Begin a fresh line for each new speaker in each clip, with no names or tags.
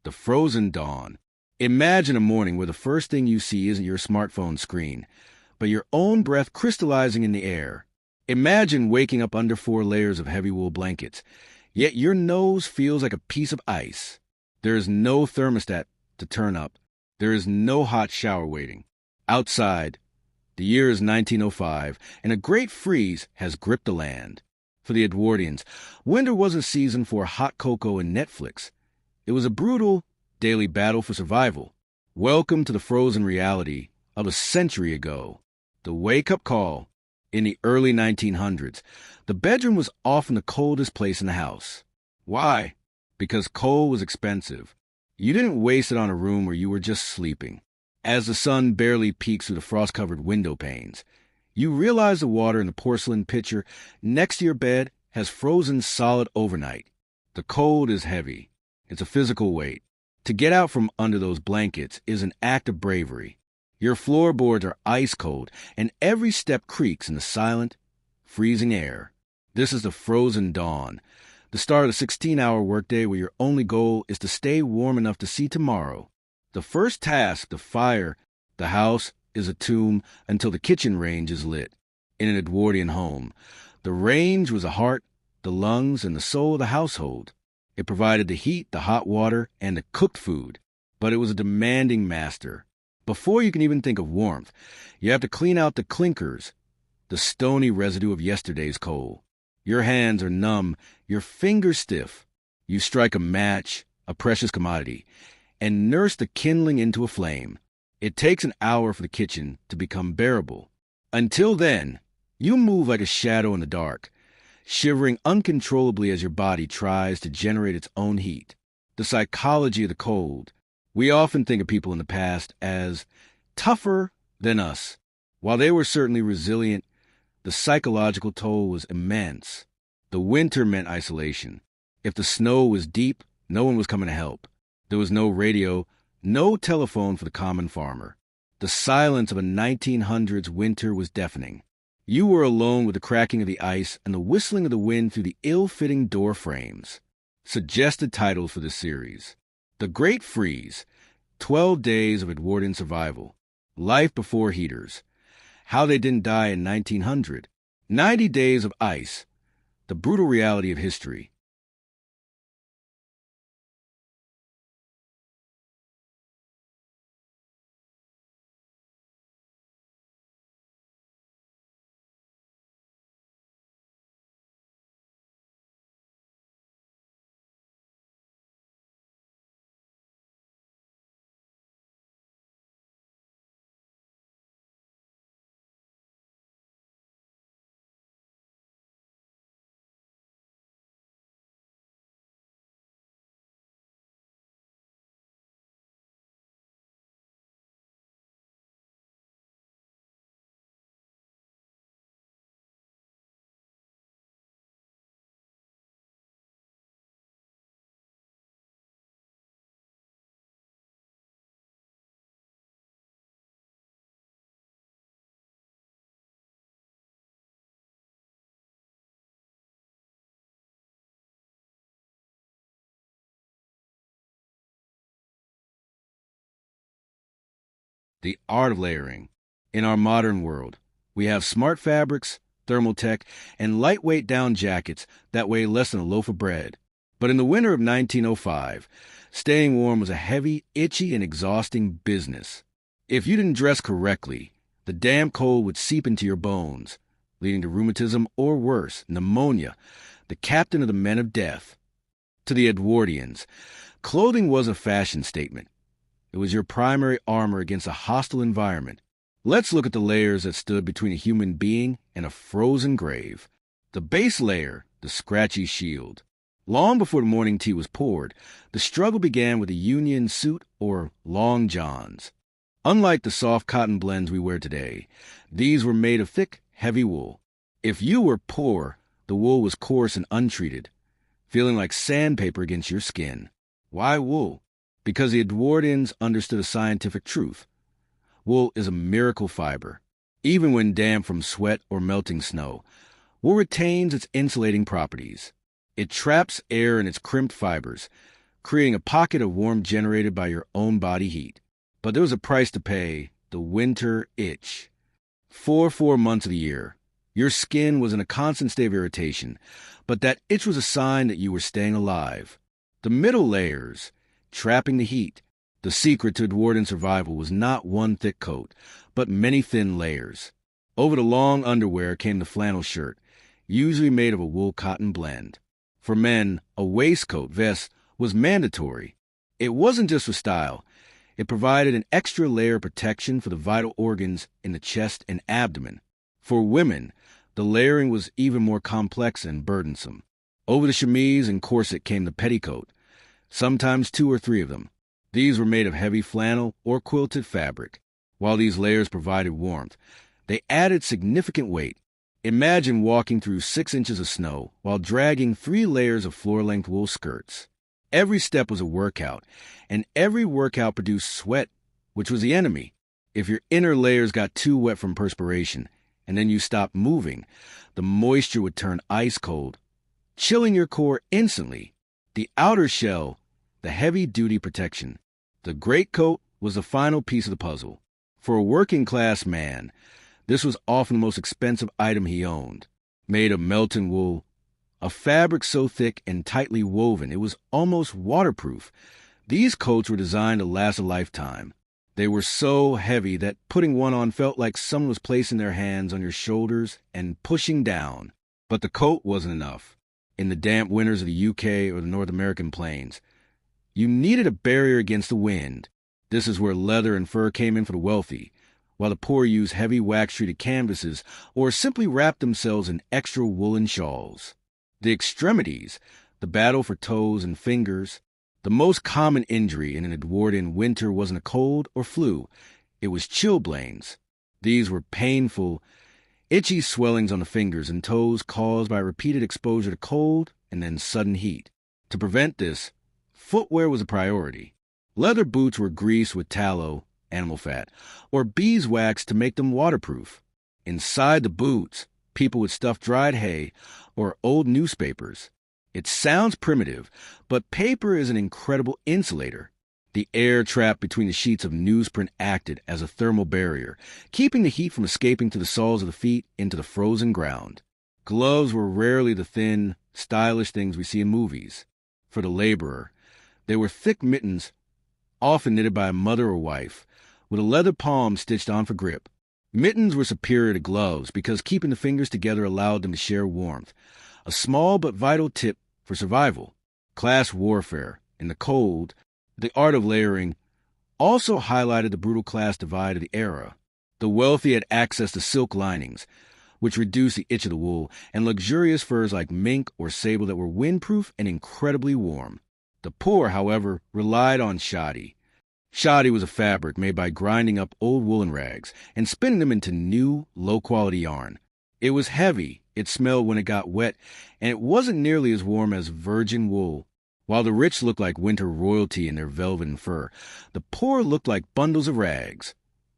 the frozen dawn. Imagine a morning where the first thing you see isn't your smartphone screen, but your own breath crystallizing in the air. Imagine waking up under 4 layers of heavy wool blankets, yet your nose feels like a piece of ice. There is no thermostat to turn up. There is no hot shower waiting. Outside, the year is 1905, and a great freeze has gripped the land. For the Edwardians, winter wasn't a season for hot cocoa and Netflix. It was a brutal, daily battle for survival. Welcome to the frozen reality of a century ago. The wake-up call. In the early 1900s, the bedroom was often the coldest place in the house. Why? Because coal was expensive. You didn't waste it on a room where you were just sleeping. As the sun barely peeks through the frost-covered window panes, you realize the water in the porcelain pitcher next to your bed has frozen solid overnight. The cold is heavy. It's a physical weight. To get out from under those blankets is an act of bravery. Your floorboards are ice cold, and every step creaks in the silent, freezing air. This is the frozen dawn, the start of the 16-hour workday where your only goal is to stay warm enough to see tomorrow. The first task to fire the house is a tomb until the kitchen range is lit. In an Edwardian home, the range was the heart, the lungs, and the soul of the household. It provided the heat, the hot water, and the cooked food, but it was a demanding master. Before you can even think of warmth, you have to clean out the clinkers, the stony residue of yesterday's coal. Your hands are numb, your fingers stiff. You strike a match, a precious commodity, and nurse the kindling into a flame. It takes an hour for the kitchen to become bearable. Until then, you move like a shadow in the dark, shivering uncontrollably as your body tries to generate its own heat. The psychology of the cold. We often think of people in the past as tougher than us. While they were certainly resilient, the psychological toll was immense. The winter meant isolation. If the snow was deep, no one was coming to help. There was no radio, no telephone for the common farmer. The silence of a 1900s winter was deafening. You were alone with the cracking of the ice and the whistling of the wind through the ill-fitting door frames. Suggested titles for this series: The Great Freeze, 12 Days of Edwardian Survival, Life Before Heaters, How They Didn't Die in 1900, 90 Days of Ice, The Brutal Reality of History. The art of layering. In our modern world, we have smart fabrics, thermal tech, and lightweight down jackets that weigh less than a loaf of bread. But in the winter of 1905, staying warm was a heavy, itchy, and exhausting business. If you didn't dress correctly, the damp cold would seep into your bones, leading to rheumatism or worse, pneumonia, the captain of the men of death. To the Edwardians, clothing was a fashion statement. It was your primary armor against a hostile environment. Let's look at the layers that stood between a human being and a frozen grave. The base layer, the scratchy shield. Long before the morning tea was poured, the struggle began with a union suit or long johns. Unlike the soft cotton blends we wear today, these were made of thick, heavy wool. If you were poor, the wool was coarse and untreated, feeling like sandpaper against your skin. Why wool? Because the Edwardians understood a scientific truth. Wool is a miracle fiber. Even when damp from sweat or melting snow, wool retains its insulating properties. It traps air in its crimped fibers, creating a pocket of warmth generated by your own body heat. But there was a price to pay: the winter itch. For 4 months of the year, your skin was in a constant state of irritation, but that itch was a sign that you were staying alive. The middle layers, trapping the heat. The secret to Edwardian survival was not one thick coat, but many thin layers. Over the long underwear came the flannel shirt, usually made of a wool-cotton blend. For men, a waistcoat vest was mandatory. It wasn't just for style. It provided an extra layer of protection for the vital organs in the chest and abdomen. For women, the layering was even more complex and burdensome. Over the chemise and corset came the petticoat, sometimes 2 or 3 of them. These were made of heavy flannel or quilted fabric. While these layers provided warmth, they added significant weight. Imagine walking through 6 inches of snow while dragging 3 layers of floor-length wool skirts. Every step was a workout, and every workout produced sweat, which was the enemy. If your inner layers got too wet from perspiration, and then you stopped moving, the moisture would turn ice cold, chilling your core instantly. The outer shell, the heavy-duty protection. The greatcoat was the final piece of the puzzle. For a working-class man, this was often the most expensive item he owned. Made of melton wool, a fabric so thick and tightly woven it was almost waterproof. These coats were designed to last a lifetime. They were so heavy that putting one on felt like someone was placing their hands on your shoulders and pushing down. But the coat wasn't enough. In the damp winters of the UK or the North American plains, you needed a barrier against the wind. This is where leather and fur came in for the wealthy, while the poor used heavy wax-treated canvases or simply wrapped themselves in extra woolen shawls. The extremities, the battle for toes and fingers. The most common injury in an Edwardian winter wasn't a cold or flu. It was chilblains. These were painful, itchy swellings on the fingers and toes caused by repeated exposure to cold and then sudden heat. To prevent this, footwear was a priority. Leather boots were greased with tallow, animal fat, or beeswax to make them waterproof. Inside the boots, people would stuff dried hay or old newspapers. It sounds primitive, but paper is an incredible insulator. The air trapped between the sheets of newsprint acted as a thermal barrier, keeping the heat from escaping to the soles of the feet into the frozen ground. Gloves were rarely the thin, stylish things we see in movies. For the laborer, they were thick mittens, often knitted by a mother or wife, with a leather palm stitched on for grip. Mittens were superior to gloves because keeping the fingers together allowed them to share warmth, a small but vital tip for survival. Class warfare, in the cold, the art of layering, also highlighted the brutal class divide of the era. The wealthy had access to silk linings, which reduced the itch of the wool, and luxurious furs like mink or sable that were windproof and incredibly warm. The poor, however, relied on shoddy. Shoddy was a fabric made by grinding up old woolen rags and spinning them into new, low-quality yarn. It was heavy, it smelled when it got wet, and it wasn't nearly as warm as virgin wool. While the rich looked like winter royalty in their velvet and fur, the poor looked like bundles of rags,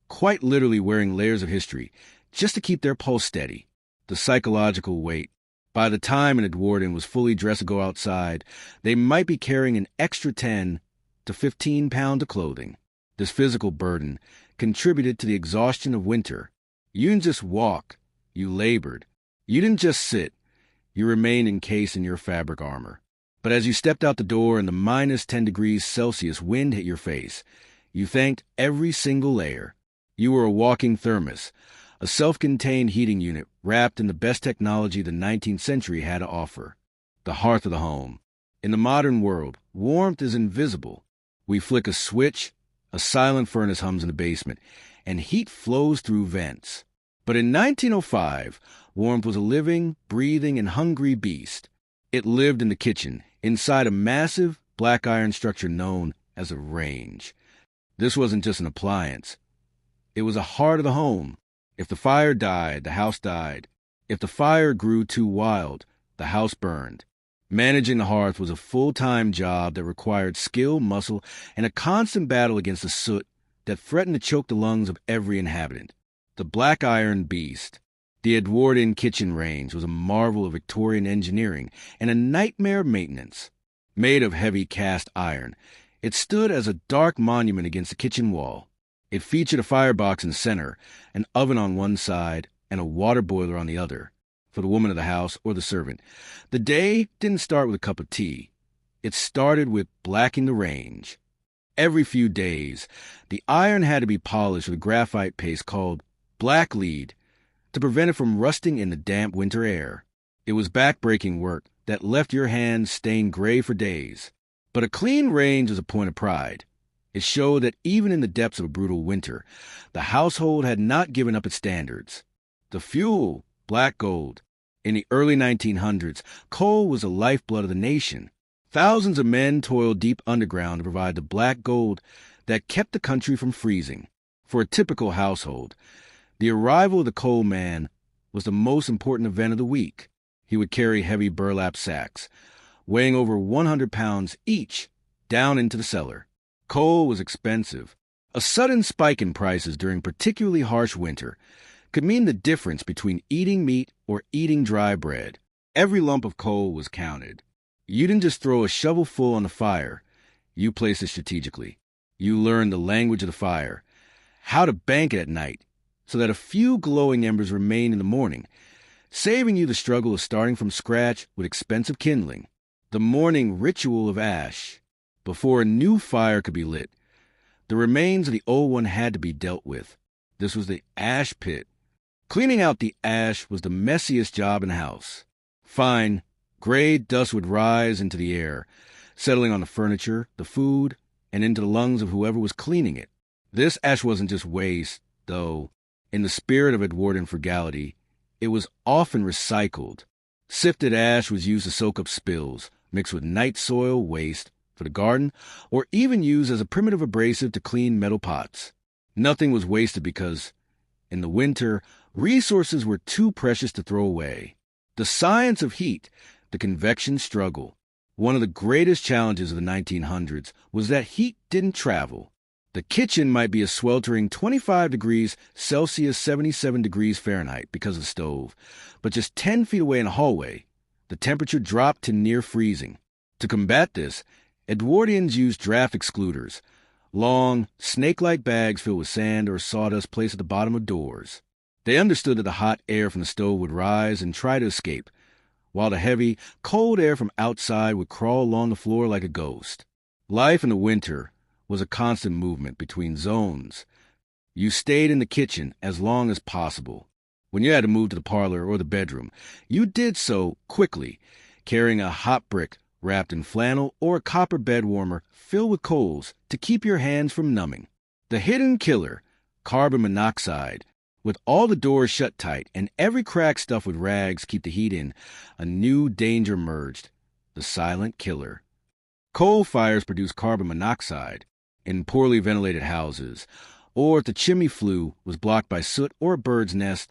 quite literally wearing layers of history, just to keep their pulse steady. The psychological weight. By the time an Edwardian was fully dressed to go outside, they might be carrying an extra 10 to 15 pounds of clothing. This physical burden contributed to the exhaustion of winter. You didn't just walk, you labored. You didn't just sit, you remained encased in your fabric armor. But as you stepped out the door and the minus 10 degrees Celsius wind hit your face, you thanked every single layer. You were a walking thermos, a self-contained heating unit wrapped in the best technology the 19th century had to offer. The hearth of the home. In the modern world, warmth is invisible. We flick a switch, a silent furnace hums in the basement, and heat flows through vents. But in 1905, warmth was a living, breathing, and hungry beast. It lived in the kitchen, inside a massive black iron structure known as a range. This wasn't just an appliance. It was a heart of the home. If the fire died, the house died. If the fire grew too wild, the house burned. Managing the hearth was a full-time job that required skill, muscle, and a constant battle against the soot that threatened to choke the lungs of every inhabitant. The black iron beast. The Edwardian kitchen range was a marvel of Victorian engineering and a nightmare of maintenance. Made of heavy cast iron, it stood as a dark monument against the kitchen wall. It featured a firebox in the center, an oven on one side, and a water boiler on the other, for the woman of the house or the servant. The day didn't start with a cup of tea. It started with blacking the range. Every few days, the iron had to be polished with a graphite paste called black lead to prevent it from rusting in the damp winter air. It was back-breaking work that left your hands stained gray for days. But a clean range was a point of pride. It showed that even in the depths of a brutal winter, the household had not given up its standards. The fuel, black gold. In the early 1900s, coal was the lifeblood of the nation. Thousands of men toiled deep underground to provide the black gold that kept the country from freezing. For a typical household, the arrival of the coal man was the most important event of the week. He would carry heavy burlap sacks, weighing over 100 pounds each, down into the cellar. Coal was expensive. A sudden spike in prices during particularly harsh winter could mean the difference between eating meat or eating dry bread. Every lump of coal was counted. You didn't just throw a shovelful on the fire. You placed it strategically. You learned the language of the fire, how to bank it at night, so that a few glowing embers remained in the morning, saving you the struggle of starting from scratch with expensive kindling. The morning ritual of ash. Before a new fire could be lit, the remains of the old one had to be dealt with. This was the ash pit. Cleaning out the ash was the messiest job in the house. Fine, gray dust would rise into the air, settling on the furniture, the food, and into the lungs of whoever was cleaning it. This ash wasn't just waste, though. In the spirit of Edwardian frugality, it was often recycled. Sifted ash was used to soak up spills, mixed with night soil waste for the garden, or even used as a primitive abrasive to clean metal pots. Nothing was wasted because, in the winter, resources were too precious to throw away. The science of heat, the convection struggle. One of the greatest challenges of the 1900s was that heat didn't travel. The kitchen might be a sweltering 25 degrees Celsius, 77 degrees Fahrenheit because of the stove, but just 10 feet away in a hallway, the temperature dropped to near freezing. To combat this, Edwardians used draft excluders, long, snake-like bags filled with sand or sawdust placed at the bottom of doors. They understood that the hot air from the stove would rise and try to escape, while the heavy, cold air from outside would crawl along the floor like a ghost. Life in the winter was a constant movement between zones. You stayed in the kitchen as long as possible. When you had to move to the parlor or the bedroom, you did so quickly, carrying a hot brick wrapped in flannel or a copper bed warmer filled with coals to keep your hands from numbing. The hidden killer, carbon monoxide, with all the doors shut tight and every crack stuffed with rags keep the heat in, a new danger emerged, the silent killer. Coal fires produce carbon monoxide in poorly ventilated houses, or if the chimney flue was blocked by soot or a bird's nest,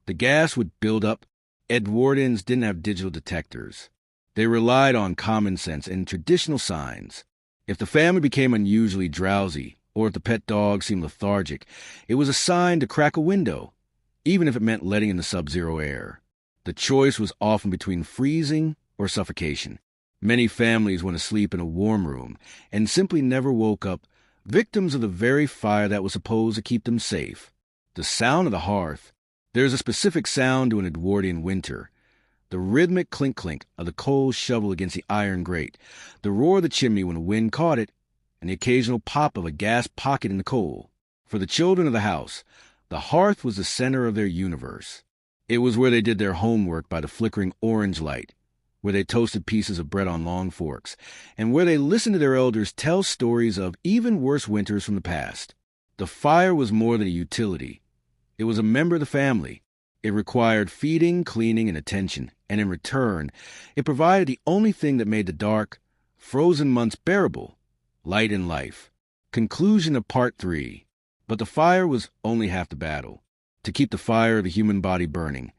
the gas would build up. Edwardians didn't have digital detectors. They relied on common sense and traditional signs. If the family became unusually drowsy, or if the pet dog seemed lethargic, it was a sign to crack a window, even if it meant letting in the sub-zero air. The choice was often between freezing or suffocation. Many families went to sleep in a warm room and simply never woke up, victims of the very fire that was supposed to keep them safe. The sound of the hearth. There is a specific sound to an Edwardian winter. The rhythmic clink-clink of the coal shovel against the iron grate, the roar of the chimney when the wind caught it, and the occasional pop of a gas pocket in the coal. For the children of the house, the hearth was the center of their universe. It was where they did their homework by the flickering orange light, where they toasted pieces of bread on long forks, and where they listened to their elders tell stories of even worse winters from the past. The fire was more than a utility. It was a member of the family. It required feeding, cleaning, and attention, and in return, it provided the only thing that made the dark, frozen months bearable, light in life. Conclusion of Part 3. But the fire was only half the battle. To keep the fire of the human body burning,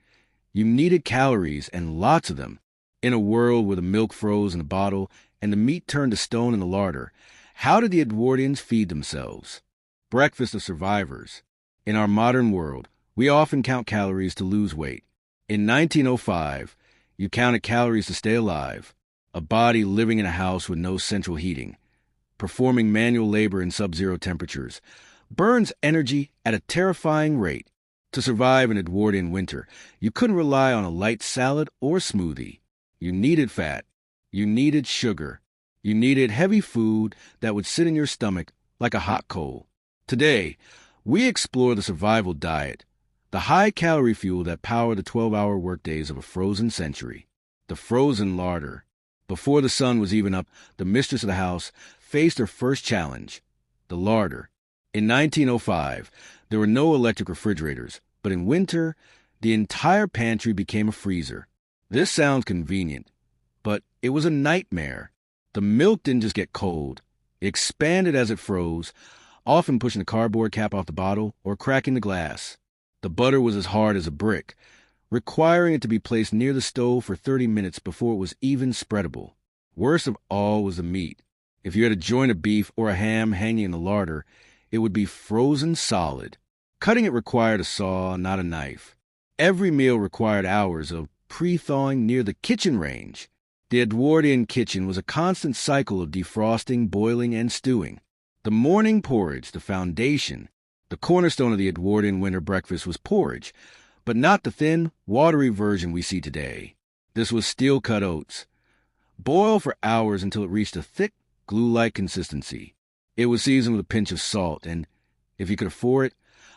you needed calories, and lots of them. In a world where the milk froze in the bottle and the meat turned to stone in the larder, how did the Edwardians feed themselves? Breakfast of survivors. In our modern world, we often count calories to lose weight. In 1905, you counted calories to stay alive. a body living in a house with no central heating, performing manual labor in sub-zero temperatures, burns energy at a terrifying rate. To survive an Edwardian winter, you couldn't rely on a light salad or smoothie. You needed fat. You needed sugar. You needed heavy food that would sit in your stomach like a hot coal. Today, we explore the survival diet, the high-calorie fuel that powered the 12-hour workdays of a frozen century. The frozen larder. Before the sun was even up, the mistress of the house faced her first challenge, the larder. In 1905, there were no electric refrigerators, but in winter, the entire pantry became a freezer. This sounds convenient, but it was a nightmare. The milk didn't just get cold. It expanded as it froze, often pushing the cardboard cap off the bottle or cracking the glass. The butter was as hard as a brick, requiring it to be placed near the stove for 30 minutes before it was even spreadable. Worst of all was the meat. If you had a joint of beef or a ham hanging in the larder, it would be frozen solid. Cutting it required a saw, not a knife. Every meal required hours of pre-thawing near the kitchen range. The Edwardian kitchen was a constant cycle of defrosting, boiling, and stewing. The morning porridge, the foundation. The cornerstone of the Edwardian winter breakfast was porridge, but not the thin, watery version we see today. This was steel-cut oats. Boil for hours until it reached a thick, glue-like consistency. It was seasoned with a pinch of salt and, if you could afford it,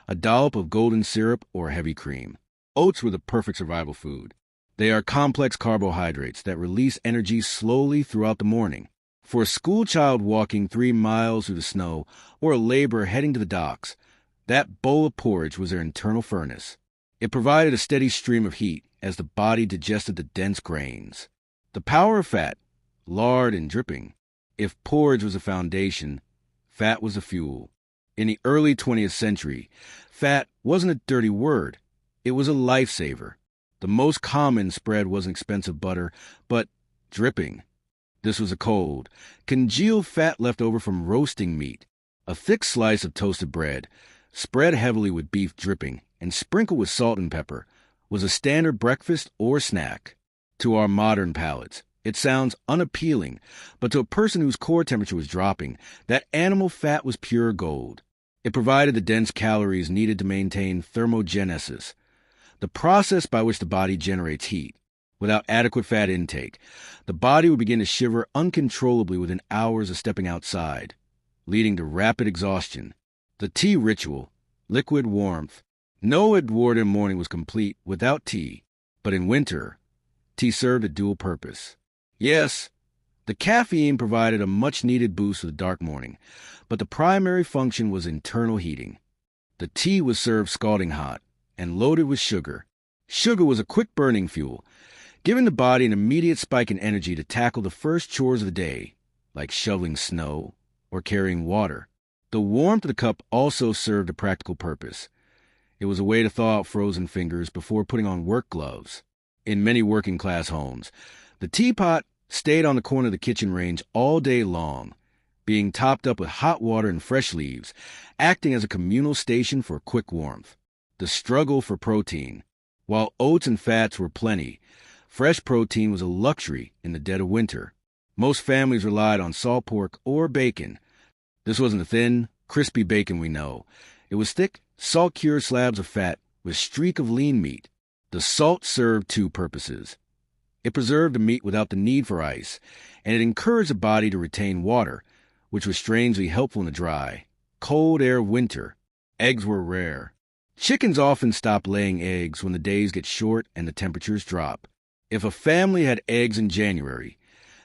a dollop of golden syrup or heavy cream. Oats were the perfect survival food. They are complex carbohydrates that release energy slowly throughout the morning. For a schoolchild walking 3 miles through the snow or a laborer heading to the docks, that bowl of porridge was their internal furnace. It provided a steady stream of heat as the body digested the dense grains. The power of fat, lard and dripping. If porridge was a foundation, fat was the fuel. In the early 20th century, fat wasn't a dirty word. It was a lifesaver. The most common spread wasn't expensive butter, but dripping. This was a cold, congealed fat left over from roasting meat. A thick slice of toasted bread, spread heavily with beef dripping and sprinkled with salt and pepper, was a standard breakfast or snack. To our modern palates, it sounds unappealing, but to a person whose core temperature was dropping, that animal fat was pure gold. It provided the dense calories needed to maintain thermogenesis, the process by which the body generates heat. Without adequate fat intake, the body would begin to shiver uncontrollably within hours of stepping outside, leading to rapid exhaustion. The tea ritual, liquid warmth. No Edwardian morning was complete without tea, but in winter, tea served a dual purpose. Yes, the caffeine provided a much-needed boost for the dark morning, but the primary function was internal heating. The tea was served scalding hot and loaded with sugar. Sugar was a quick-burning fuel, giving the body an immediate spike in energy to tackle the first chores of the day, like shoveling snow or carrying water. The warmth of the cup also served a practical purpose. It was a way to thaw out frozen fingers before putting on work gloves. In many working-class homes, the teapot stayed on the corner of the kitchen range all day long, being topped up with hot water and fresh leaves, acting as a communal station for quick warmth. The struggle for protein. While oats and fats were plenty, fresh protein was a luxury in the dead of winter. Most families relied on salt pork or bacon. This wasn't the thin, crispy bacon we know. It was thick, salt-cured slabs of fat with a streak of lean meat. The salt served 2 purposes. It preserved the meat without the need for ice, and it encouraged the body to retain water, which was strangely helpful in the dry, cold air of winter. Eggs were rare. Chickens often stop laying eggs when the days get short and the temperatures drop. If a family had eggs in January,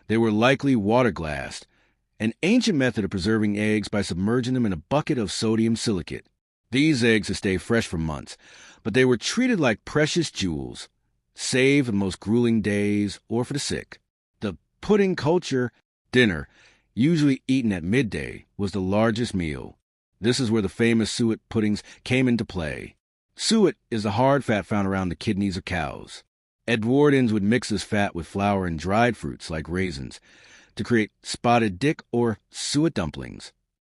they were likely water-glassed, an ancient method of preserving eggs by submerging them in a bucket of sodium silicate. These eggs would stay fresh for months, but they were treated like precious jewels, saved for the most grueling days or for the sick. The pudding culture, dinner, usually eaten at midday, was the largest meal. This is where the famous suet puddings came into play. Suet is the hard fat found around the kidneys of cows. Edwardians would mix this fat with flour and dried fruits like raisins to create spotted dick or suet dumplings.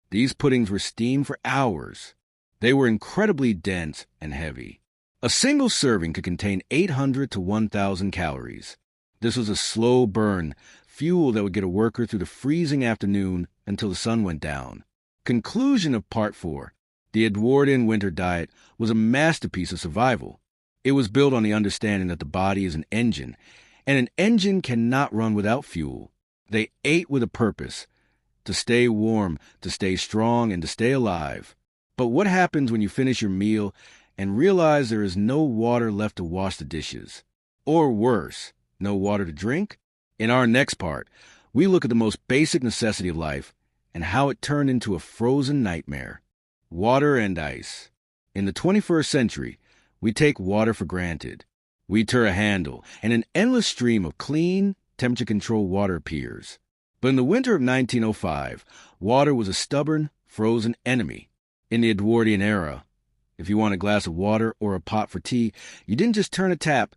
These puddings were steamed for hours. They were incredibly dense and heavy. A single serving could contain 800 to 1,000 calories. This was a slow burn, fuel that would get a worker through the freezing afternoon until the sun went down. Conclusion of Part 4. The Edwardian winter diet was a masterpiece of survival. It was built on the understanding that the body is an engine, and an engine cannot run without fuel. They ate with a purpose, to stay warm, to stay strong, and to stay alive. But what happens when you finish your meal and realize there is no water left to wash the dishes? Or worse, no water to drink? In our next part, we look at the most basic necessity of life and how it turned into a frozen nightmare. Water and ice. In the 21st century, we take water for granted. We turn a handle, and an endless stream of clean, temperature-controlled water appears. But in the winter of 1905, water was a stubborn, frozen enemy. In the Edwardian era, if you want a glass of water or a pot for tea, you didn't just turn a tap,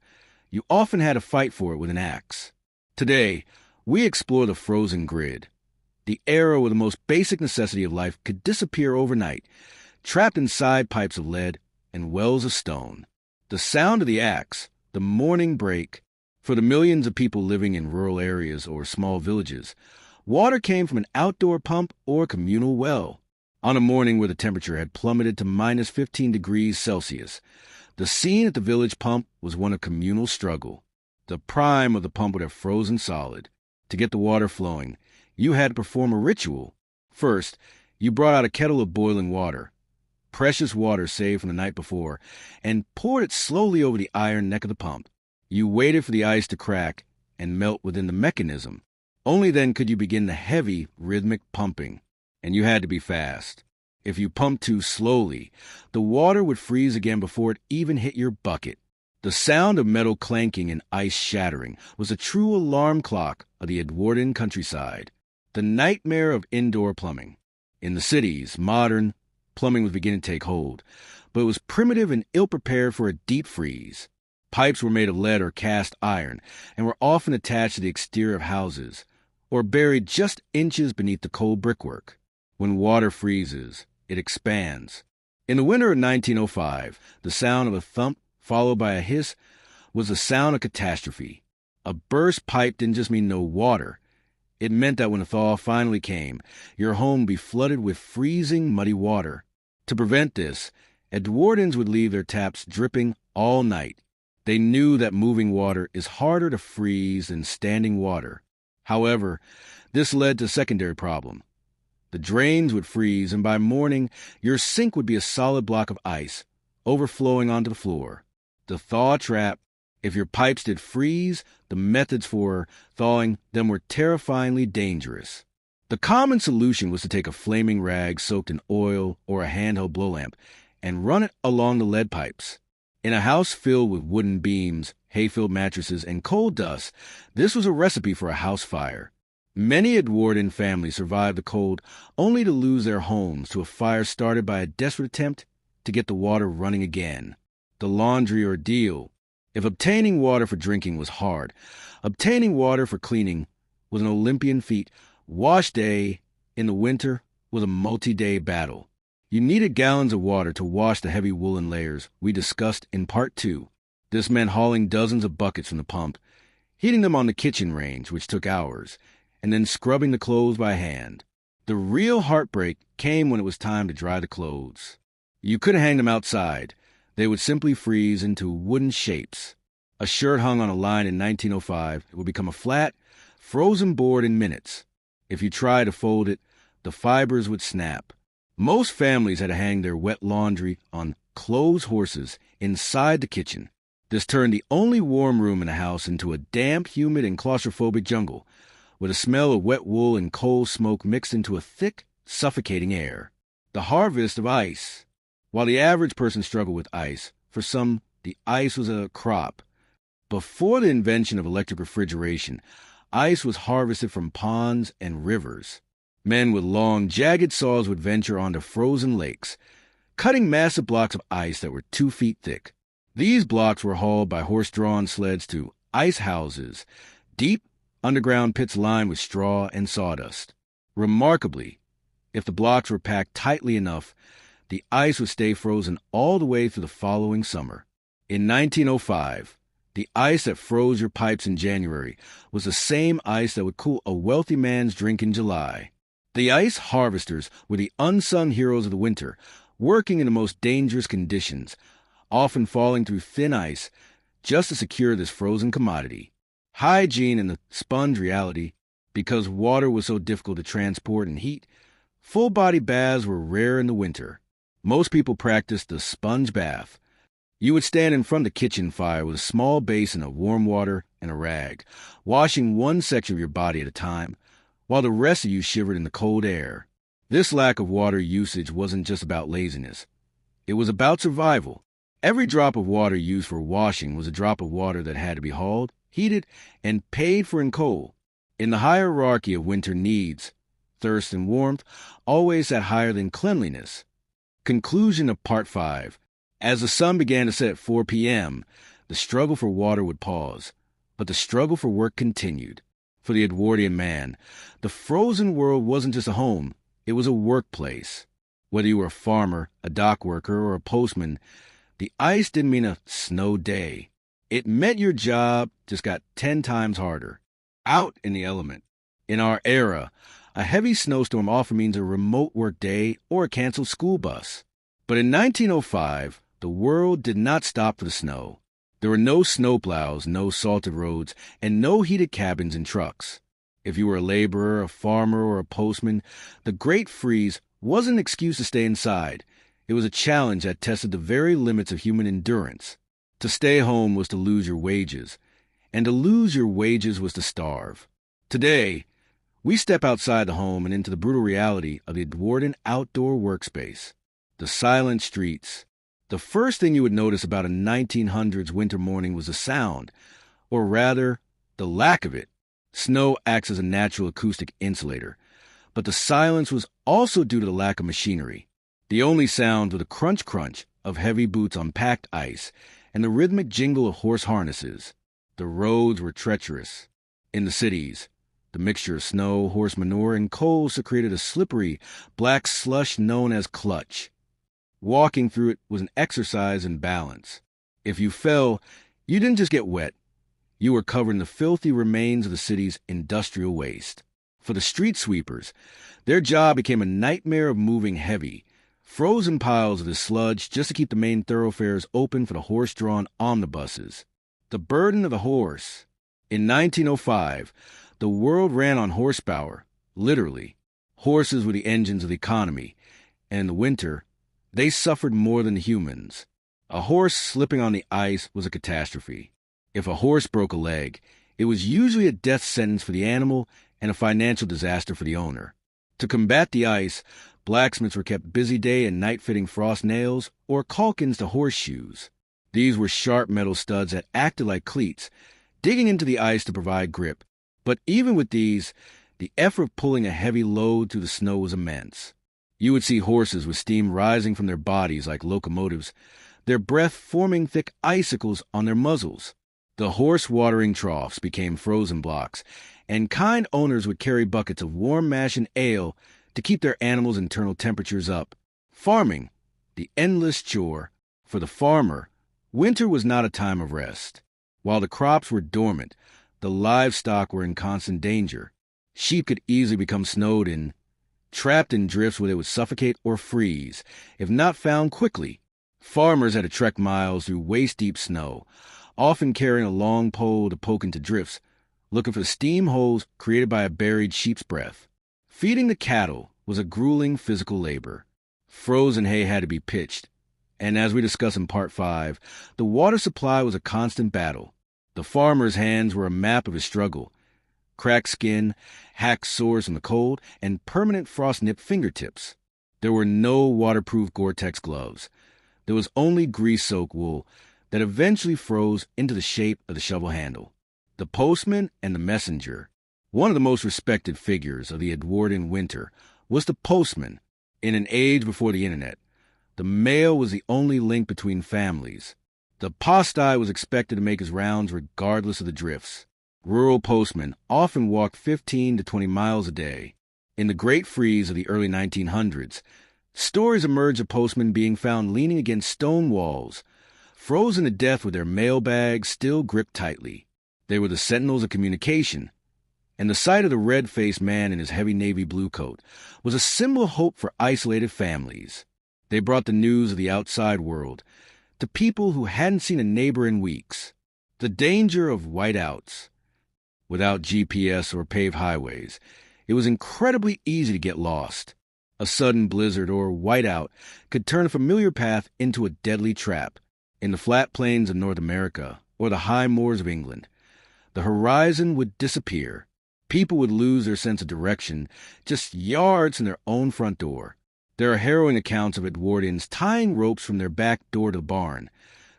you often had to fight for it with an axe. Today, we explore the frozen grid, the era where the most basic necessity of life could disappear overnight, trapped inside pipes of lead and wells of stone. The sound of the axe, the morning break. For the millions of people living in rural areas or small villages, water came from an outdoor pump or communal well. On a morning where the temperature had plummeted to minus 15 degrees Celsius, the scene at the village pump was one of communal struggle. The prime of the pump would have frozen solid. To get the water flowing, you had to perform a ritual. First, you brought out a kettle of boiling water, precious water saved from the night before, and poured it slowly over the iron neck of the pump. You waited for the ice to crack and melt within the mechanism. Only then could you begin the heavy, rhythmic pumping. And you had to be fast. If you pumped too slowly, the water would freeze again before it even hit your bucket. The sound of metal clanking and ice shattering was a true alarm clock of the Edwardian countryside. The nightmare of indoor plumbing. In the cities, modern plumbing was beginning to take hold, but it was primitive and ill-prepared for a deep freeze. Pipes were made of lead or cast iron and were often attached to the exterior of houses or buried just inches beneath the cold brickwork. When water freezes, it expands. In the winter of 1905, the sound of a thump followed by a hiss was the sound of catastrophe. A burst pipe didn't just mean no water. It meant that when a thaw finally came, your home would be flooded with freezing, muddy water. To prevent this, Edwardians would leave their taps dripping all night. They knew that moving water is harder to freeze than standing water. However, this led to a secondary problem. The drains would freeze, and by morning, your sink would be a solid block of ice, overflowing onto the floor. The thaw trap. If your pipes did freeze, the methods for thawing them were terrifyingly dangerous. The common solution was to take a flaming rag soaked in oil or a handheld blow lamp and run it along the lead pipes. In a house filled with wooden beams, hay-filled mattresses, and coal dust, this was a recipe for a house fire. Many Edwardian families survived the cold only to lose their homes to a fire started by a desperate attempt to get the water running again. The laundry ordeal. If obtaining water for drinking was hard, obtaining water for cleaning was an Olympian feat. Wash day in the winter was a multi-day battle. You needed gallons of water to wash the heavy woolen layers we discussed in Part 2. This meant hauling dozens of buckets from the pump, heating them on the kitchen range, which took hours, and then scrubbing the clothes by hand. The real heartbreak came when it was time to dry the clothes. You couldn't hang them outside. They would simply freeze into wooden shapes. A shirt hung on a line in 1905 would become a flat, frozen board in minutes. If you tried to fold it, the fibers would snap. Most families had to hang their wet laundry on clothes horses inside the kitchen. This turned the only warm room in the house into a damp, humid, and claustrophobic jungle, with a smell of wet wool and coal smoke mixed into a thick, suffocating air. The harvest of ice. While the average person struggled with ice, for some, the ice was a crop. Before the invention of electric refrigeration, ice was harvested from ponds and rivers. Men with long, jagged saws would venture onto frozen lakes, cutting massive blocks of ice that were 2 feet thick. These blocks were hauled by horse-drawn sleds to ice houses, deep underground pits lined with straw and sawdust. Remarkably, if the blocks were packed tightly enough, the ice would stay frozen all the way through the following summer. In 1905, The ice that froze your pipes in January was the same ice that would cool a wealthy man's drink in July. The ice harvesters were the unsung heroes of the winter, working in the most dangerous conditions, often falling through thin ice just to secure this frozen commodity. Hygiene and the sponge reality, because water was so difficult to transport and heat, full-body baths were rare in the winter. Most people practiced the sponge bath. You would stand in front of the kitchen fire with a small basin of warm water and a rag, washing one section of your body at a time, while the rest of you shivered in the cold air. This lack of water usage wasn't just about laziness. It was about survival. Every drop of water used for washing was a drop of water that had to be hauled, heated, and paid for in coal. In the hierarchy of winter needs, thirst and warmth always sat higher than cleanliness. Conclusion of Part 5. As the sun began to set at 4 p.m., the struggle for water would pause, but the struggle for work continued. For the Edwardian man, the frozen world wasn't just a home, it was a workplace. Whether you were a farmer, a dock worker, or a postman, the ice didn't mean a snow day. It meant your job just got 10 times harder. Out in the element. In our era, a heavy snowstorm often means a remote work day or a canceled school bus. But in 1905, the world did not stop for the snow. There were no snowplows, no salted roads, and no heated cabins and trucks. If you were a laborer, a farmer, or a postman, the Great Freeze wasn't an excuse to stay inside. It was a challenge that tested the very limits of human endurance. To stay home was to lose your wages, and to lose your wages was to starve. Today, we step outside the home and into the brutal reality of the Edwardian outdoor workspace. The silent streets. The first thing you would notice about a 1900s winter morning was the sound, or rather, the lack of it. Snow acts as a natural acoustic insulator, but the silence was also due to the lack of machinery. The only sound was the crunch-crunch of heavy boots on packed ice and the rhythmic jingle of horse harnesses. The roads were treacherous. In the cities, the mixture of snow, horse manure, and coal secreted a slippery, black slush known as clutch. Walking through it was an exercise in balance. If you fell, you didn't just get wet. You were covered in the filthy remains of the city's industrial waste. For the street sweepers, their job became a nightmare of moving heavy, frozen piles of this sludge just to keep the main thoroughfares open for the horse-drawn omnibuses. The burden of the horse. In 1905, the world ran on horsepower, literally. Horses were the engines of the economy, and in the winter, they suffered more than the humans. A horse slipping on the ice was a catastrophe. If a horse broke a leg, it was usually a death sentence for the animal and a financial disaster for the owner. To combat the ice, blacksmiths were kept busy day and night fitting frost nails or caulkins to horseshoes. These were sharp metal studs that acted like cleats, digging into the ice to provide grip. But even with these, the effort of pulling a heavy load through the snow was immense. You would see horses with steam rising from their bodies like locomotives, their breath forming thick icicles on their muzzles. The horse watering troughs became frozen blocks, and kind owners would carry buckets of warm mash and ale to keep their animals' internal temperatures up. Farming, the endless chore. For the farmer, winter was not a time of rest. While the crops were dormant, the livestock were in constant danger. Sheep could easily become snowed in, trapped in drifts where they would suffocate or freeze, if not found quickly. Farmers had to trek miles through waist-deep snow, often carrying a long pole to poke into drifts, looking for steam holes created by a buried sheep's breath. Feeding the cattle was a grueling physical labor. Frozen hay had to be pitched, and as we discuss in Part 5, the water supply was a constant battle. The farmer's hands were a map of his struggle. Cracked skin, hacked sores from the cold, and permanent frost-nipped fingertips. There were no waterproof Gore-Tex gloves. There was only grease-soaked wool that eventually froze into the shape of the shovel handle. The postman and the messenger. One of the most respected figures of the Edwardian winter was the postman. In an age before the internet, the mail was the only link between families. The postie was expected to make his rounds regardless of the drifts. Rural postmen often walked 15 to 20 miles a day. In the Great Freeze of the early 1900s, stories emerged of postmen being found leaning against stone walls, frozen to death with their mailbags still gripped tightly. They were the sentinels of communication, and the sight of the red-faced man in his heavy navy blue coat was a symbol of hope for isolated families. They brought the news of the outside world to people who hadn't seen a neighbor in weeks. The danger of whiteouts. Without GPS or paved highways, it was incredibly easy to get lost. A sudden blizzard or whiteout could turn a familiar path into a deadly trap. In the flat plains of North America or the high moors of England, the horizon would disappear. People would lose their sense of direction just yards from their own front door. There are harrowing accounts of Edwardians tying ropes from their back door to the barn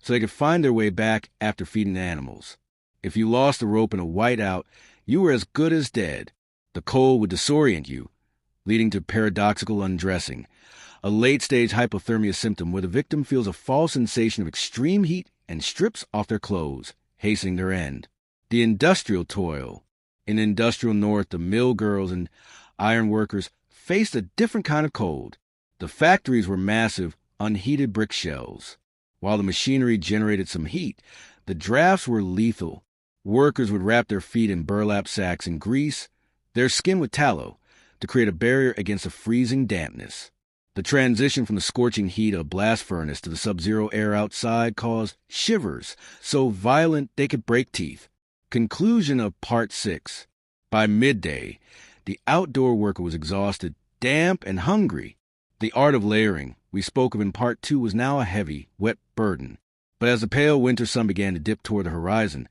so they could find their way back after feeding the animals. If you lost a rope in a whiteout, you were as good as dead. The cold would disorient you, leading to paradoxical undressing, a late-stage hypothermia symptom where the victim feels a false sensation of extreme heat and strips off their clothes, hastening their end. The industrial toil. In the industrial north, the mill girls and iron workers faced a different kind of cold. The factories were massive, unheated brick shells. While the machinery generated some heat, the drafts were lethal. Workers would wrap their feet in burlap sacks and grease their skin with tallow to create a barrier against the freezing dampness. The transition from the scorching heat of a blast furnace to the sub-zero air outside caused shivers so violent they could break teeth. Conclusion of Part 6. By midday, the outdoor worker was exhausted, damp, and hungry. The art of layering we spoke of in Part 2 was now a heavy, wet burden. But as the pale winter sun began to dip toward the horizon,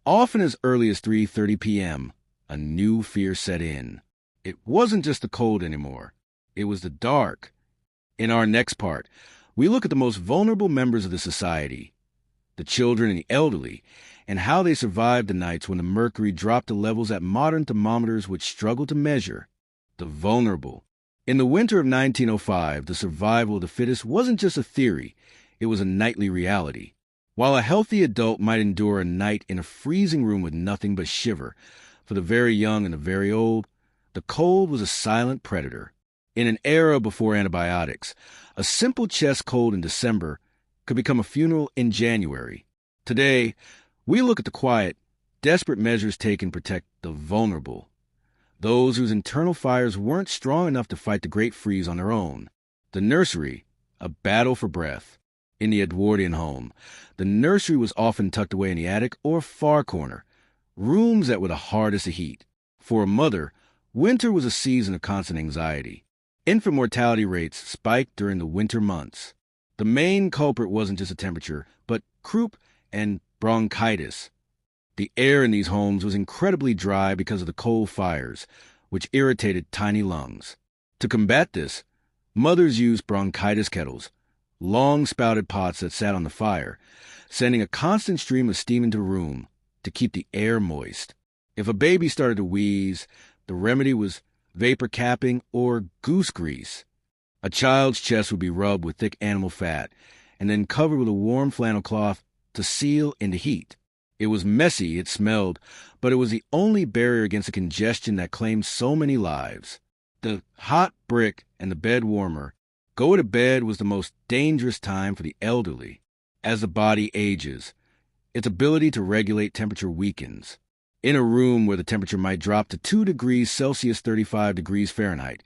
often as early as 3:30 p.m., a new fear set in. It wasn't just the cold anymore. It was the dark. In our next part, we look at the most vulnerable members of the society, the children and the elderly, and how they survived the nights when the mercury dropped to levels that modern thermometers would struggle to measure. The vulnerable. In the winter of 1905, the survival of the fittest wasn't just a theory, it was a nightly reality. While a healthy adult might endure a night in a freezing room with nothing but shiver, for the very young and the very old, the cold was a silent predator. In an era before antibiotics, a simple chest cold in December could become a funeral in January. Today, we look at the quiet, desperate measures taken to protect the vulnerable, those whose internal fires weren't strong enough to fight the great freeze on their own. The nursery, a battle for breath. In the Edwardian home, the nursery was often tucked away in the attic or far corner, rooms that were the hardest to heat. For a mother, winter was a season of constant anxiety. Infant mortality rates spiked during the winter months. The main culprit wasn't just the temperature, but croup and bronchitis. The air in these homes was incredibly dry because of the coal fires, which irritated tiny lungs. To combat this, mothers used bronchitis kettles, long-spouted pots that sat on the fire, sending a constant stream of steam into the room to keep the air moist. If a baby started to wheeze, the remedy was vapor capping or goose grease. A child's chest would be rubbed with thick animal fat and then covered with a warm flannel cloth to seal in the heat. It was messy, it smelled, but it was the only barrier against the congestion that claimed so many lives. The hot brick and the bed warmer. Go to bed was the most dangerous time for the elderly. As the body ages, its ability to regulate temperature weakens. In a room where the temperature might drop to 2 degrees Celsius 35 degrees Fahrenheit,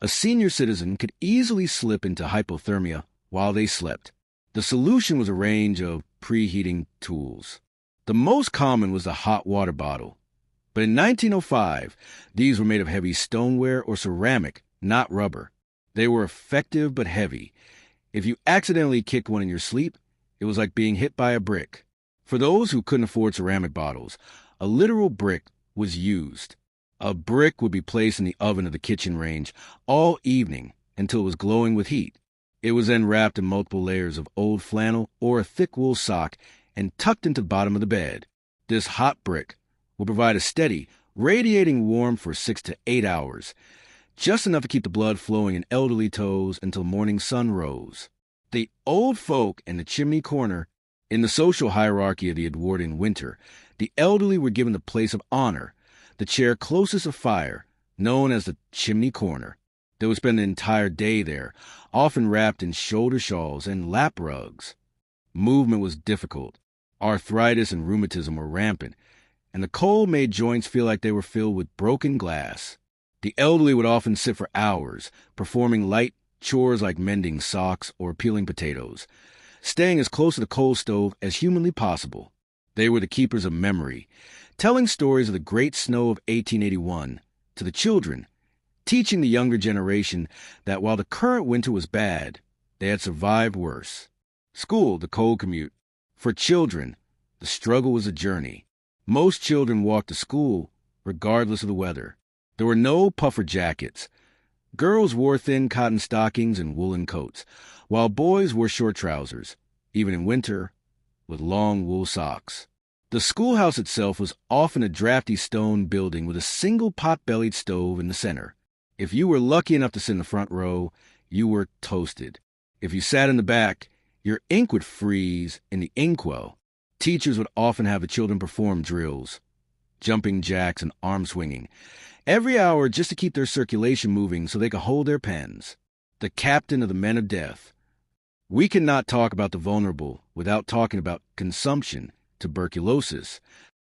a senior citizen could easily slip into hypothermia while they slept. The solution was a range of preheating tools. The most common was the hot water bottle. But in 1905, these were made of heavy stoneware or ceramic, not rubber. They were effective but heavy. If you accidentally kicked one in your sleep, it was like being hit by a brick. For those who couldn't afford ceramic bottles, a literal brick was used. A brick would be placed in the oven of the kitchen range all evening until it was glowing with heat. It was then wrapped in multiple layers of old flannel or a thick wool sock and tucked into the bottom of the bed. This hot brick will provide a steady, radiating warmth for 6 to 8 hours, just enough to keep the blood flowing in elderly toes until morning sun rose. The old folk in the chimney corner. In the social hierarchy of the Edwardian winter, the elderly were given the place of honor, the chair closest of fire, known as the chimney corner. They would spend the entire day there, often wrapped in shoulder shawls and lap rugs. Movement was difficult. Arthritis and rheumatism were rampant, and the cold made joints feel like they were filled with broken glass. The elderly would often sit for hours, performing light chores like mending socks or peeling potatoes, staying as close to the coal stove as humanly possible. They were the keepers of memory, telling stories of the great snow of 1881 to the children, teaching the younger generation that while the current winter was bad, they had survived worse. School, the cold commute. For children, the struggle was a journey. Most children walked to school regardless of the weather. There were no puffer jackets. Girls wore thin cotton stockings and woolen coats, while boys wore short trousers, even in winter, with long wool socks. The schoolhouse itself was often a drafty stone building with a single pot-bellied stove in the center. If you were lucky enough to sit in the front row, you were toasted. If you sat in the back, your ink would freeze in the inkwell. Teachers would often have the children perform drills, jumping jacks and arm swinging, every hour just to keep their circulation moving so they could hold their pens. The captain of the men of death. We cannot talk about the vulnerable without talking about consumption, tuberculosis.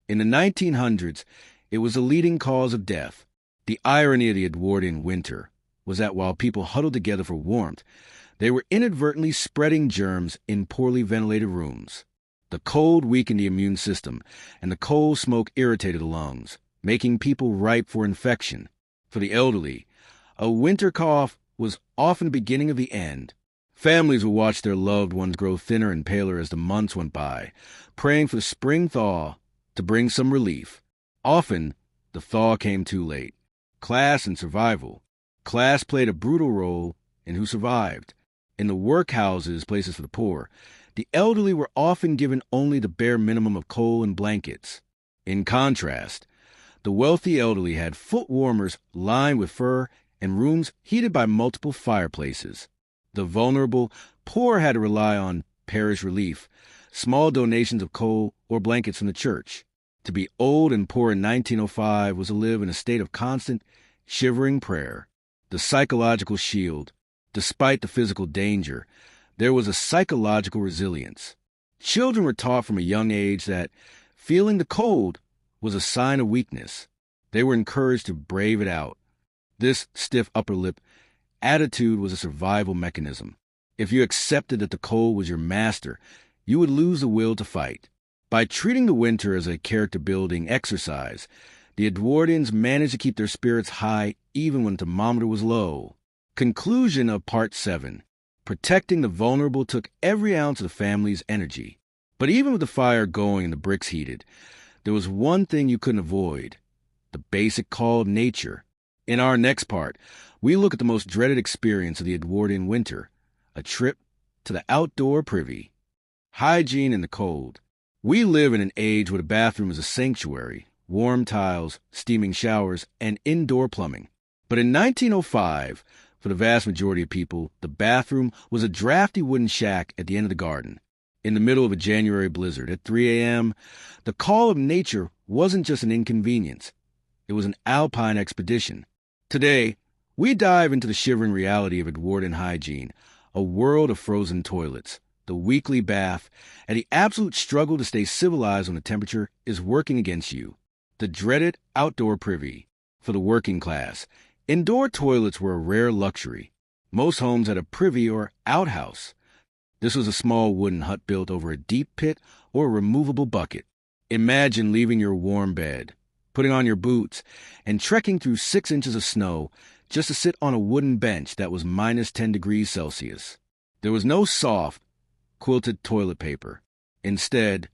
In the 1900s, it was the leading cause of death. The irony of the Edwardian winter was that while people huddled together for warmth, they were inadvertently spreading germs in poorly ventilated rooms. The cold weakened the immune system, and the coal smoke irritated the lungs, making people ripe for infection. For the elderly, a winter cough was often the beginning of the end. Families would watch their loved ones grow thinner and paler as the months went by, praying for the spring thaw to bring some relief. Often, the thaw came too late. Class and survival. Class played a brutal role in who survived. In the workhouses, places for the poor, the elderly were often given only the bare minimum of coal and blankets. In contrast, the wealthy elderly had foot warmers lined with fur and rooms heated by multiple fireplaces. The vulnerable poor had to rely on parish relief, small donations of coal or blankets from the church. To be old and poor in 1905 was to live in a state of constant, shivering prayer. The psychological shield. Despite the physical danger, there was a psychological resilience. Children were taught from a young age that feeling the cold was a sign of weakness. They were encouraged to brave it out. This stiff upper lip attitude was a survival mechanism. If you accepted that the cold was your master, you would lose the will to fight. By treating the winter as a character-building exercise, the Edwardians managed to keep their spirits high even when the thermometer was low. Conclusion of Part 7. Protecting the vulnerable took every ounce of the family's energy. But even with the fire going and the bricks heated, there was one thing you couldn't avoid: the basic call of nature. In our next part, we look at the most dreaded experience of the Edwardian winter, a trip to the outdoor privy. Hygiene in the cold. We live in an age where the bathroom is a sanctuary, warm tiles, steaming showers, and indoor plumbing. But in 1905, for the vast majority of people, the bathroom was a drafty wooden shack at the end of the garden. In the middle of a January blizzard at 3 a.m., the call of nature wasn't just an inconvenience. It was an alpine expedition. Today, we dive into the shivering reality of Edwardian hygiene, a world of frozen toilets, the weekly bath, and the absolute struggle to stay civilized when the temperature is working against you. The dreaded outdoor privy. For the working class, indoor toilets were a rare luxury. Most homes had a privy or outhouse. This was a small wooden hut built over a deep pit or a removable bucket. Imagine leaving your warm bed, putting on your boots, and trekking through 6 inches of snow just to sit on a wooden bench that was minus 10 degrees Celsius. There was no soft, quilted toilet paper. Instead,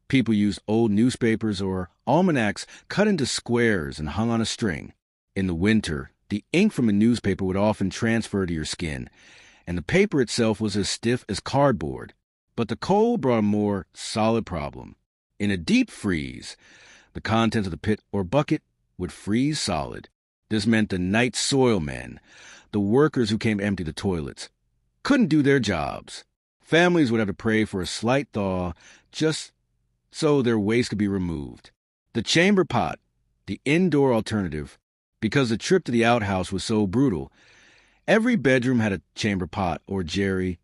people used old newspapers or almanacs cut into squares and hung on a string. In the winter, the ink from a newspaper would often transfer to your skin, and the paper itself was as stiff as cardboard. But the cold brought a more solid problem. In a deep freeze, the contents of the pit or bucket would freeze solid. This meant the night soil men, the workers who came to empty the toilets, couldn't do their jobs. Families would have to pray for a slight thaw just so their waste could be removed. The chamber pot, the indoor alternative. Because the trip to the outhouse was so brutal, every bedroom had a chamber pot or jerry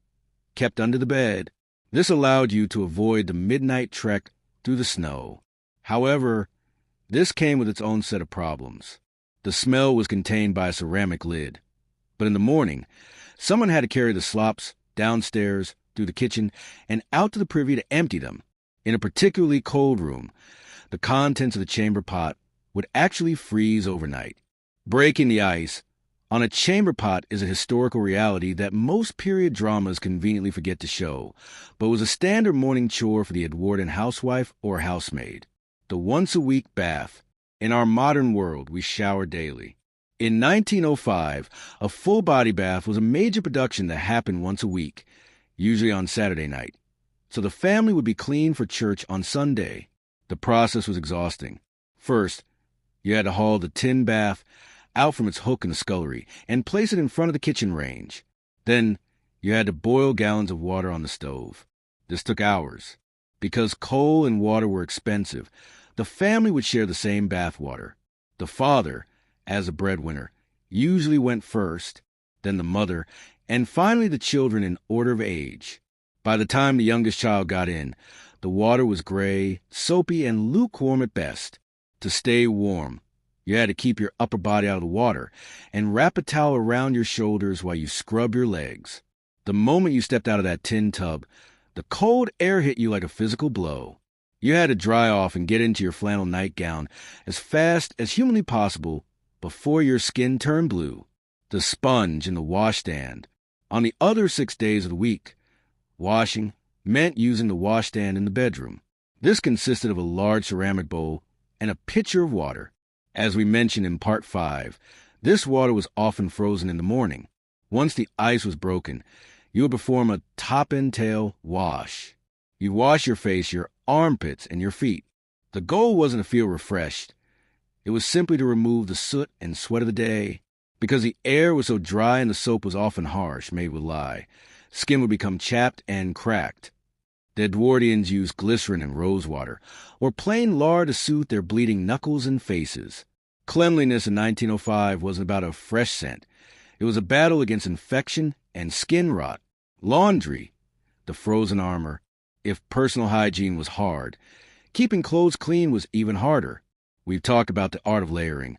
kept under the bed. This allowed you to avoid the midnight trek through the snow. However, this came with its own set of problems. The smell was contained by a ceramic lid. But in the morning, someone had to carry the slops downstairs, through the kitchen, and out to the privy to empty them. In a particularly cold room, the contents of the chamber pot would actually freeze overnight. Breaking the ice on a chamber pot is a historical reality that most period dramas conveniently forget to show, but was a standard morning chore for the Edwardian housewife or housemaid. The once-a-week bath. In our modern world, we shower daily. In 1905, a full-body bath was a major production that happened once a week, usually on Saturday night. So the family would be clean for church on Sunday. The process was exhausting. First, you had to haul the tin bath out from its hook in the scullery and place it in front of the kitchen range. Then, you had to boil gallons of water on the stove. This took hours. Because coal and water were expensive, the family would share the same bath water. The father, as a breadwinner, usually went first, then the mother, and finally the children in order of age. By the time the youngest child got in, the water was gray, soapy, and lukewarm at best. To stay warm, you had to keep your upper body out of the water and wrap a towel around your shoulders while you scrub your legs. The moment you stepped out of that tin tub, the cold air hit you like a physical blow. You had to dry off and get into your flannel nightgown as fast as humanly possible before your skin turned blue. The sponge in the washstand. On the other 6 days of the week, washing meant using the washstand in the bedroom. This consisted of a large ceramic bowl and a pitcher of water. As we mentioned in Part 5, this water was often frozen in the morning. Once the ice was broken, you would perform a top-and-tail wash. You wash your face, your armpits, and your feet. The goal wasn't to feel refreshed. It was simply to remove the soot and sweat of the day. Because the air was so dry and the soap was often harsh, made with lye, skin would become chapped and cracked. The Edwardians used glycerin and rose water, or plain lard to soothe their bleeding knuckles and faces. Cleanliness in 1905 wasn't about a fresh scent. It was a battle against infection and skin rot. Laundry, the frozen armor. If personal hygiene was hard, keeping clothes clean was even harder. We've talked about the art of layering.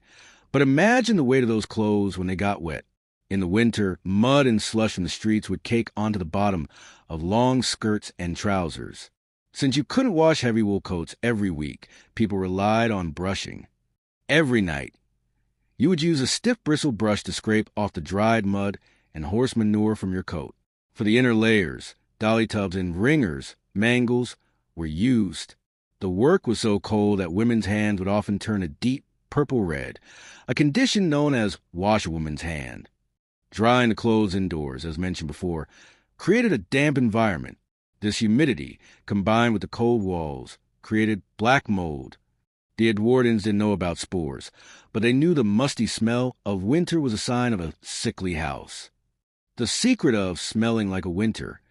But imagine the weight of those clothes when they got wet. In the winter, mud and slush from the streets would cake onto the bottom of long skirts and trousers. Since you couldn't wash heavy wool coats every week, people relied on brushing. Every night, you would use a stiff bristle brush to scrape off the dried mud and horse manure from your coat. For the inner layers, dolly tubs and wringers, mangles, were used. The work was so cold that women's hands would often turn a deep purple red, a condition known as washerwoman's hand. Drying the clothes indoors, as mentioned before, created a damp environment. This humidity, combined with the cold walls, created black mold. The Edwardians didn't know about spores, but they knew the musty smell of winter was a sign of a sickly house. The secret of smelling like a winter.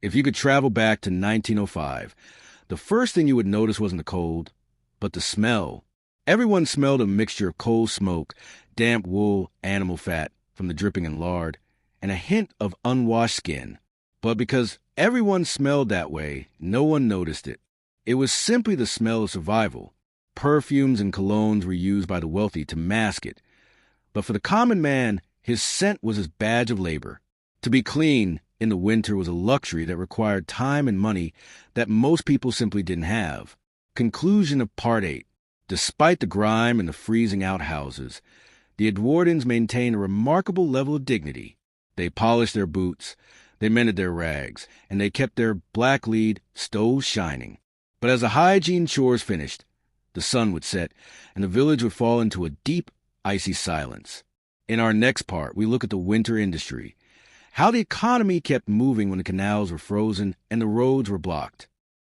If you could travel back to 1905, the first thing you would notice wasn't the cold, but the smell. Everyone smelled a mixture of coal smoke, damp wool, animal fat from the dripping in lard, and a hint of unwashed skin. But because everyone smelled that way, no one noticed it. It was simply the smell of survival. Perfumes and colognes were used by the wealthy to mask it. But for the common man, his scent was his badge of labor. To be clean in the winter was a luxury that required time and money that most people simply didn't have. Conclusion of Part 8. Despite the grime and the freezing outhouses, the Edwardians maintained a remarkable level of dignity. They polished their boots, they mended their rags, and they kept their black-lead stoves shining. But as the hygiene chores finished, the sun would set, and the village would fall into a deep, icy silence. In our next part, we look at the winter industry, how the economy kept moving when the canals were frozen and the roads were blocked.